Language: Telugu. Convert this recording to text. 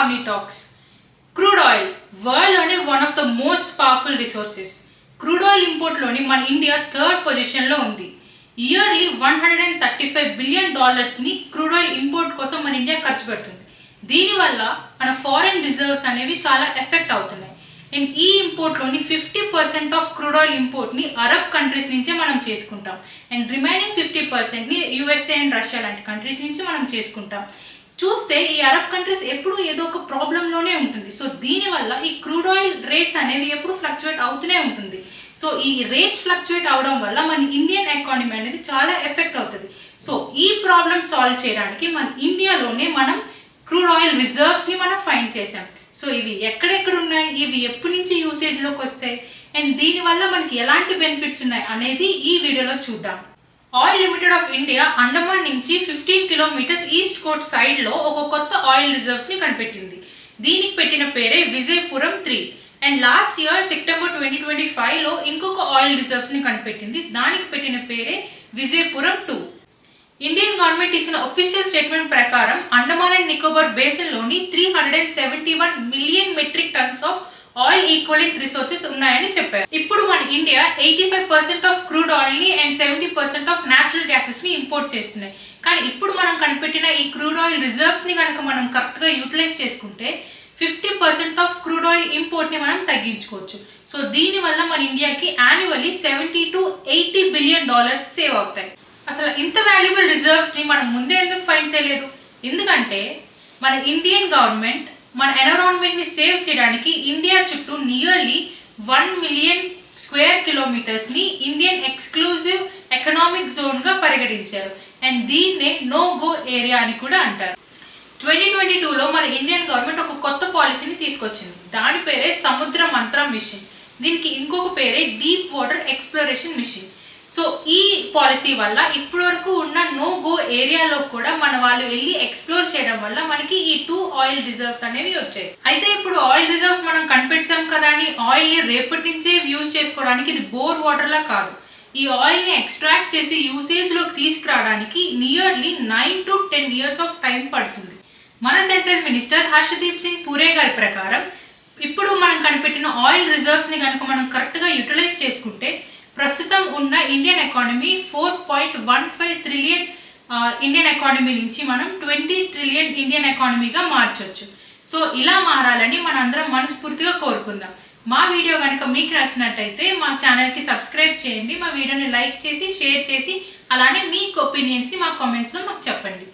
Pavni Talks. Crude oil, world lone one of the most powerful resources. Crude oil import loni మన ఇండియా థర్డ్ పొజిషన్ లో ఉంది. ఇయర్లీ $135 బిలియన్ ని క్రూడ్ ఆయిల్ ఇంపోర్ట్ కోసం మన ఇండియా ఖర్చు పెడుతుంది. దీనివల్ల మన ఫారెన్ రిజర్వ్స్ అనేవి చాలా ఎఫెక్ట్ అవుతున్నాయి. అండ్ ఈ ఇంపోర్ట్ లోని 50% ఆఫ్ క్రూడ్ ఆయిల్ ఇంపోర్ట్ ని అరబ్ కంట్రీస్ నుంచే మనం చేసుకుంటాం. అండ్ రిమైనింగ్ 50% ని యుఎస్ఏ అండ్ రష్యా లాంటి కంట్రీస్ నుంచి మనం చేసుకుంటాం. చూస్తే ఈ అరబ్ కంట్రీస్ ఎప్పుడు ఏదో ఒక ప్రాబ్లంలోనే ఉంటుంది. సో దీనివల్ల ఈ క్రూడ్ ఆయిల్ రేట్స్ అనేవి ఎప్పుడు ఫ్లక్చువేట్ అవుతూనే ఉంటుంది. సో ఈ రేట్స్ ఫ్లక్చువేట్ అవడం వల్ల మన ఇండియన్ ఎకానమీ అనేది చాలా ఎఫెక్ట్ అవుతుంది. సో ఈ ప్రాబ్లమ్ సాల్వ్ చేయడానికి మన ఇండియాలోనే మనం క్రూడ్ ఆయిల్ రిజర్వ్స్ ని మనం ఫైండ్ చేసాం. సో ఇవి ఎక్కడెక్కడ ఉన్నాయి, ఇవి ఎప్పటి నుంచి యూసేజ్లోకి వస్తాయి, అండ్ దీనివల్ల మనకి ఎలాంటి బెనిఫిట్స్ ఉన్నాయి అనేది ఈ వీడియోలో చూద్దాం. Oil limited of India Andaman నుంచి 15 కిలోమీటర్స్ ఈస్ట్ కోస్ట్ సైడ్ లో ఒక కొత్త ఆయిల్ రిజర్వ్స్ ని కనిపెట్టింది. దీనికి పెట్టిన పేరే Vijayapuram 3. And last year September 2025 లో ఇంకొక ఆయిల్ రిజర్వ్స్ ని కనిపెట్టింది. దానికి పెట్టిన పేరే విజయపురం 2. ఇండియన్ గవర్నమెంట్ ఇచ్చిన ఒఫీషియల్ స్టేట్మెంట్ ప్రకారం అండమాన్ అండ్ నికోబార్ బేసిన్ లోని 371 million metric tons of oil equivalent resources ఉన్నాయని చెప్పారు. ఇప్పుడు మన ఇండియా 85% ఆఫ్ క్రూడ్ ఆయిల్ ని అండ్ 70% ఆఫ్ న్యాచురల్ గ్యాసెస్ ని ఇంపోర్ట్ చేస్తున్నాయి. కానీ ఇప్పుడు మనం కనిపెట్టిన ఈ క్రూడ్ ఆయిల్ రిజర్వ్స్ ని కనుక మనం కరెక్ట్ గా యూటిలైజ్ చేసుకుంటే 50% ఆఫ్ క్రూడ్ ఆయిల్ ఇంపోర్ట్ ని మనం తగ్గించుకోవచ్చు. సో దీని వల్ల మన ఇండియాకి యాన్యువల్లీ $70 to $80 బిలియన్ సేవ్ అవుతాయి. అసలు ఇంత వాల్యుబుల్ రిజర్వ్స్ ని మనం ముందే ఎందుకు ఫైండ్ చేయలేదు? ఎందుకంటే మన ఇండియన్ గవర్నమెంట్ మన ఎన్విరాన్మెంట్ ని సేవ్ చేయడానికి ఇండియా చుట్టూ నియర్లీ 1 మిలియన్ స్క్వేర్ కిలోమీటర్స్ ని ఇండియన్ ఎక్స్క్లూజివ్ ఎకనామిక్ జోన్ గా పరిగణించారు. అండ్ దీన్నే నో గో ఏరియా అని కూడా అంటారు. 2022లో మన ఇండియన్ గవర్నమెంట్ ఒక కొత్త పాలసీని తీసుకొచ్చింది. దాని పేరే సముద్ర మంత్ర మిషన్. దీనికి ఇంకొక పేరే deep water exploration machine. So ఈ పాలసీ వల్ల ఇప్పటి వరకు ఉన్న నో గో ఏరియాలో కూడా మన వాళ్ళు వెళ్ళి ఎక్స్ప్లోర్ చేయడం వల్ల మనకి ఈ 2 ఆయిల్ రిజర్వ్స్ అనేవి వచ్చాయి. అయితే ఇప్పుడు ఆయిల్ రిజర్వ్స్ మనం కనిపెట్టాం కదా అని ఆయిల్ ని రేపటి నుంచే యూజ్ చేసుకోవడానికి ఇది బోర్ వాటర్ లా కాదు. ఈ ఆయిల్ ని ఎక్స్ట్రాక్ట్ చేసి యూసేజ్ లోకి తీసుకురావడానికి nearly 9 to 10 years of time పడుతుంది. మన సెంట్రల్ మినిస్టర్ హర్షదీప్ సింగ్ పూరే గారి ప్రకారం ఇప్పుడు మనం కనిపెట్టిన ఆయిల్ రిజర్వ్స్ ని కనుక మనం కరెక్ట్ గా యూటిలైజ్ చేసుకుంటే ప్రస్తుతం ఉన్న Indian economy 4.15 trillion Indian economy నుంచి మనం 20 ట్రిలియన్ ఇండియన్ ఎకానమీగా మార్చొచ్చు. సో ఇలా మారాలని మనందరం మనస్ఫూర్తిగా కోరుకుందాం. మా వీడియో కనుక మీకు నచ్చినట్టయితే మా ఛానల్కి సబ్స్క్రైబ్ చేయండి, మా వీడియోని లైక్ చేసి షేర్ చేసి అలానే మీ ఒపీనియన్స్ ని మా కామెంట్స్లో మాకు చెప్పండి.